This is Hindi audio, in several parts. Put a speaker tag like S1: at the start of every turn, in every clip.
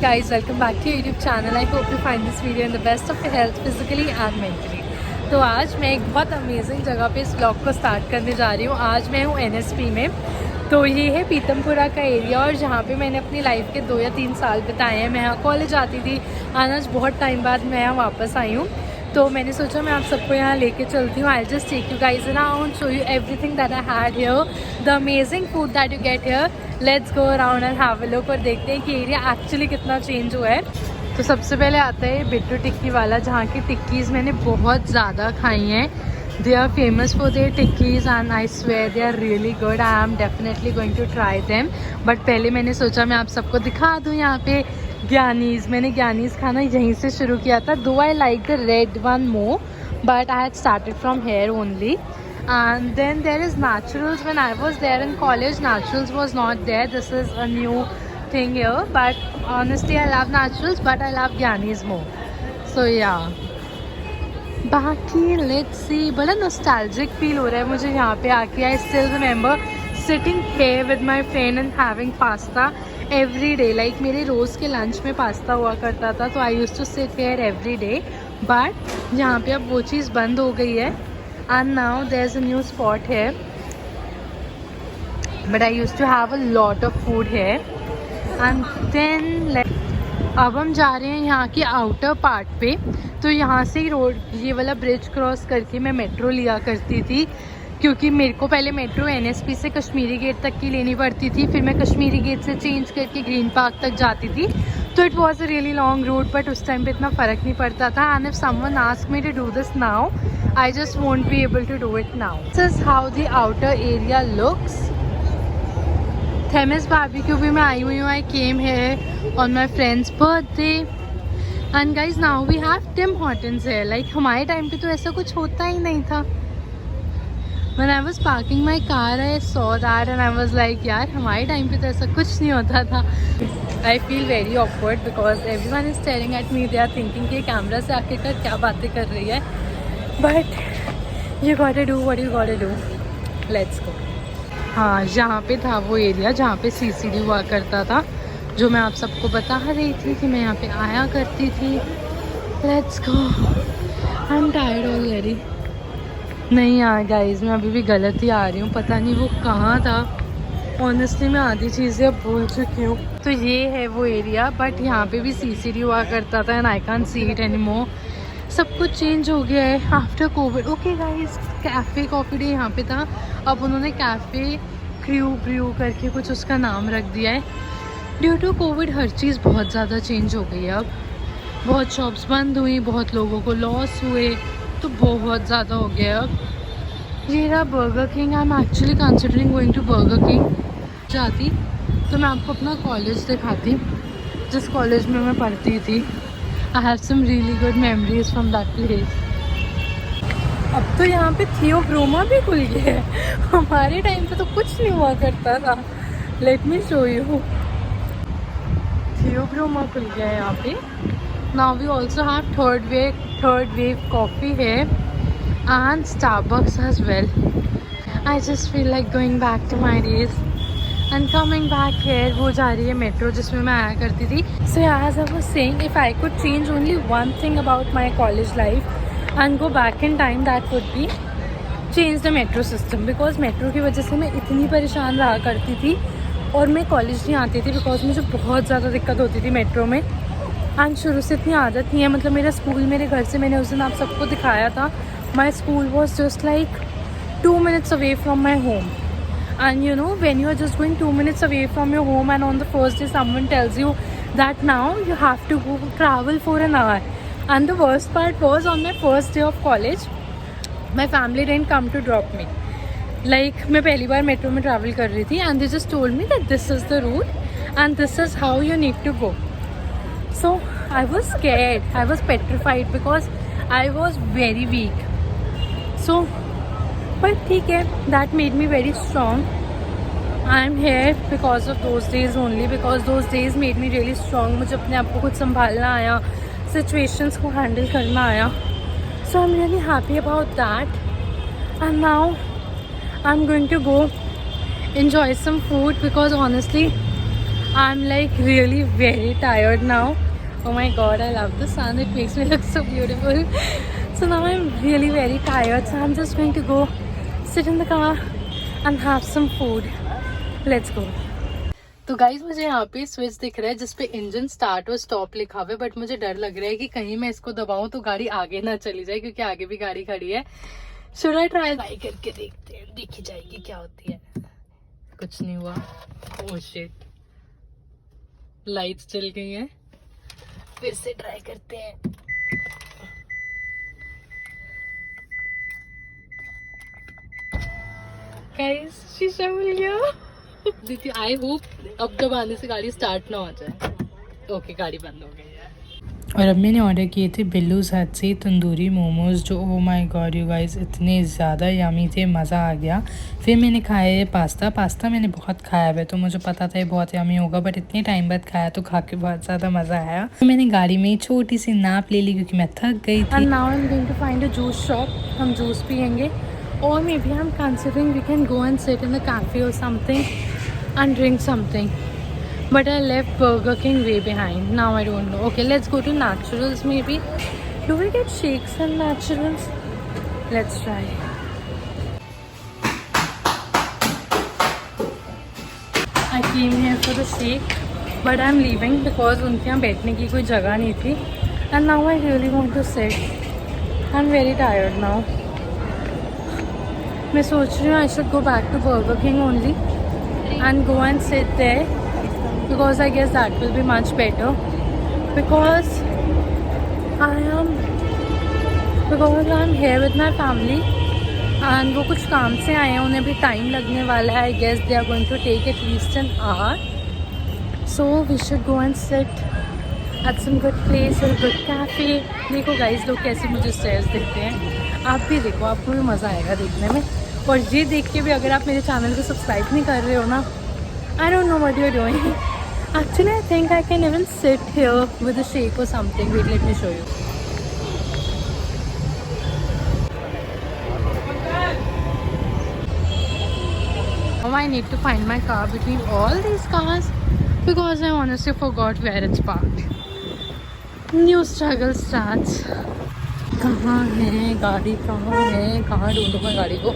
S1: guys, welcome back to your YouTube channel. I hope you find this video in the best of your health physically and mentally. तो आज मैं एक बहुत अमेजिंग जगह पे इस व्लॉग को स्टार्ट करने जा रही हूँ। आज मैं हूँ NSP में। तो ये है पीतमपुरा का एरिया और जहाँ पे मैंने अपनी लाइफ के 2 या 3 साल बिताए हैं। मैं यहाँ कॉलेज आती थी, आज बहुत टाइम बाद मैं यहाँ वापस आई हूँ। तो मैंने सोचा मैं आप सबको यहाँ लेके चलती हूँ। I just take you guys around, show you everything that I had here, the amazing food that you get here. Let's go around and have a look और देखते हैं कि एरिया एक्चुअली कितना चेंज हुआ है। तो सबसे पहले आता है बिट्टू टिक्की वाला, जहाँ की टिक्कीज़ मैंने बहुत ज़्यादा खाई हैं। They are famous for their tikkis and I swear they are really good. I am definitely going to try them. But पहले मैंने सोचा मैं आप सबको दिखा दूँ यहाँ पे ज्ञानीज़। मैंने ज्ञानीज़ खाना यहीं से शुरू किया था। दो I like the red one more, but I had started from here only. And then there is Naturals. When I was there in college, Naturals was not there. This is a new thing here, but honestly I love Naturals, but I love Gyani's more. So yeah, बाकी let's see. बड़ा nostalgic feel हो रहा है मुझे यहाँ पे आके. I still remember sitting here with my friend and having pasta every day. Like मेरे रोज़ के लंच में पास्ता हुआ करता था, तो I used to sit here every day. But यहाँ पे अब वो चीज़ बंद हो गई है. And now there's a new spot here, but I used to have a lot of food here. And then अब हम जा रहे हैं यहाँ की आउटर पार्ट पे. तो यहाँ से रोड, ये वाला ब्रिज क्रॉस करके मैं मेट्रो लिया करती थी, क्योंकि मेरे को पहले मेट्रो NSP से कश्मीरी गेट तक की लेनी पड़ती थी. फिर मैं कश्मीरी गेट से चेंज करके ग्रीन पार्क तक जाती थी. तो it was a really long route, but उस टाइम पे इतना फ़र्क नहीं पड़ता था. And if someone ask me to do this now, I just won't be able to do it now. This is how the outer area looks. Themis barbecue भी मैं आई हुई हूँ. I came here on my friend's birthday. And guys, now we have Tim Hortons here. Like हमारे टाइम पे तो ऐसा कुछ होता ही नहीं था. When I was parking my car, I saw that and I was like, यार हमारे टाइम पे तो ऐसा कुछ नहीं होता था. I feel very awkward because everyone is staring at me. They are thinking कि कैमरा से आके कर क्या बातें कर रही है. But you gotta do what you gotta do. Let's go. हाँ, यहाँ पे था वो एरिया जहाँ पे CCD हुआ करता था, जो मैं आप सबको बता रही थी कि मैं यहाँ पे आया करती थी. Let's go. I'm tired already. नहीं यार गाइज, मैं अभी भी गलत ही आ रही हूँ. पता नहीं वो कहाँ था. ऑनेस्टली मैं आधी चीज़ें अब भूल चुकी हूँ. तो ये है वो एरिया, बट यहाँ पे भी CCD हुआ करता था and I can't see it anymore. सब कुछ चेंज हो गया है after Covid. Okay guys, cafe coffee day यहाँ पे था. अब उन्होंने कैफ़े क्रू करके कुछ उसका नाम रख दिया है. ड्यू टू कोविड हर चीज़ बहुत ज़्यादा चेंज हो गई है. अब बहुत शॉप्स बंद हुई, बहुत लोगों को लॉस हुए, तो बहुत ज़्यादा हो गया. अब ये रहा Burger King. I am actually considering going to Burger King. जाती तो मैं आपको अपना कॉलेज दिखाती, जिस कॉलेज में मैं पढ़ती थी. I have some really good memories from that place. अब तो यहाँ पे थियोब्रोमा भी खुल गया है. हमारे टाइम पे तो कुछ नहीं हुआ करता था. Let me show you. Theobroma खुल गया है यहाँ पे. Now we also have third wave coffee here and Starbucks as well. I just feel like going back to my days. And coming back here, वो जा रही है मेट्रो जिसमें मैं आया करती थी. So as I was saying, if I could change only one thing about my college life and go back in time, that would be change the metro system. Because metro की वजह से मैं इतनी परेशान रहा करती थी और मैं कॉलेज नहीं आती थी बिकॉज मुझे बहुत ज़्यादा दिक्कत होती थी मेट्रो में. एंड शुरू से इतनी आदत नहीं है. मतलब मेरा स्कूल मेरे घर से, मैंने उस दिन आप सबको दिखाया था, my school was just like 2 minutes away from my home. And you know, when you are just going 2 minutes away from your home and on the first day someone tells you that now you have to go travel for an hour. And the worst part was, on my first day of college, my family didn't come to drop me. Like मैं पहली बार मेट्रो में ट्रैवल कर रही थी and they just told me that this is the route and this is how you need to go. So I was scared. I was petrified because I was very weak. So but ठीक है, that made me very strong. I am here because of those days only, because those days made me really strong. मुझे अपने आप को खुद संभालना आया, situations को handle करना आया. So I'm really happy about that. And now I'm going to go enjoy some food because honestly I'm like really very tired now. Oh my god, I love the sun. It makes me look so beautiful. So now I'm really very tired. So I'm just going to go sit in the car and have some food. Let's go. तो गाइज मुझे यहाँ पे स्विच दिख रहा है जिसपे इंजन स्टार्ट और स्टॉप लिखा हुआ है, बट मुझे डर लग रहा है कि कहीं मैं इसको दबाऊं तो गाड़ी आगे ना चली जाए, क्योंकि आगे भी गाड़ी खड़ी है. शुड आई ट्राई करके देखते हैं, देखी जाएगी क्या होती है. कुछ नहीं हुआ. ओह शिट, लाइट्स चल गई हैं. फिर से ट्राई करते हैं. गाइस शीशा मिल गया. दीदी आई होप अब दबाने से गाड़ी स्टार्ट ना हो जाए. ओके, गाड़ी बंद हो गई है. और अब मैंने ऑर्डर किए थे बिल्लूज हट से तंदूरी मोमोज, जो oh my God you guys इतने ज़्यादा यमी थे, मज़ा आ गया. फिर मैंने खाया ये पास्ता मैंने बहुत खाया है, तो मुझे पता था ये बहुत यमी होगा, बट इतने टाइम बाद खाया तो खा के बहुत ज़्यादा मज़ा आया. तो मैंने गाड़ी में छोटी सी नाप ले ली क्योंकि मैं थक गई थी. And now I am going to find a juice shop. हम जूस पियेंगे, और maybe I am considering we can go and sit in the cafe और something and drink something, but I left Burger King way behind. Now I don't know. Okay, let's go to Naturals maybe. Do we get shakes and Naturals? Let's try. I came here for the shake, but I'm leaving because उनके यहाँ बैठने की कोई जगह नहीं थी. And now I really want to sit. I'm very tired now. मैं सोच रही हूँ I should go back to Burger King only and go and sit there, because I guess that will be much better, because I'm here with my family and वो कुछ काम से आए हैं, उन्हें भी टाइम लगने वाला है. I guess they are going to take at least an hour, so we should go and sit at some good place or good cafe. देखो गाइस लोग कैसे मुझे स्टेयर्स देखते हैं, आप भी देखो, आपको भी मज़ा आएगा देखने में. और ये देख के भी अगर आप मेरे चैनल को सब्सक्राइब नहीं कर रहे हो ना, I don't know what you're doing. Actually, I think I can even sit here with a shake or something. Wait, let me show you. Now I need to find my car between all these cars, because I honestly forgot where it's parked. New struggle starts. कहाँ है गाड़ी, कहाँ है, कहाँ ढूंढूँ मैं गाड़ी को.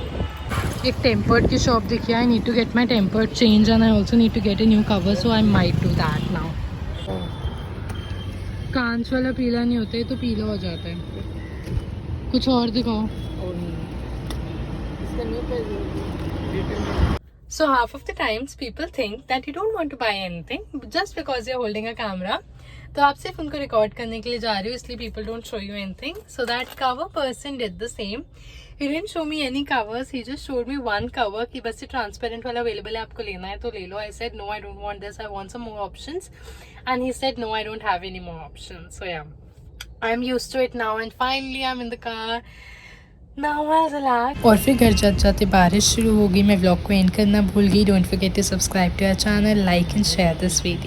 S1: एक टेम्पर्ड की शॉप दिखी. I need to get my tempered change and I also need to get a new cover, so I might do that now. कांच वाला पीला नहीं होता है तो पीला हो जाता है. कुछ और दिखाओ. So half of the times people think that you don't want to buy anything just because you're holding a camera. तो आप सिर्फ उनको रिकॉर्ड करने के लिए जा रहे हो, इसलिए people don't show you anything. So that cover person did the same. He didn't show me any covers. He just showed me one cover कि बस ये transparent वाला available है, आपको लेना है तो ले लो. I said no, I don't want this. I want some more options. And he said no, I don't have any more options. So yeah, I'm used to it now. And finally I'm in the car. Now I'll relax. और फिर घर जाते जाते बारिश शुरू हो गई. मैं व्लॉग को एंड करना भूल गई. Don't forget to subscribe to our channel, like and share this video.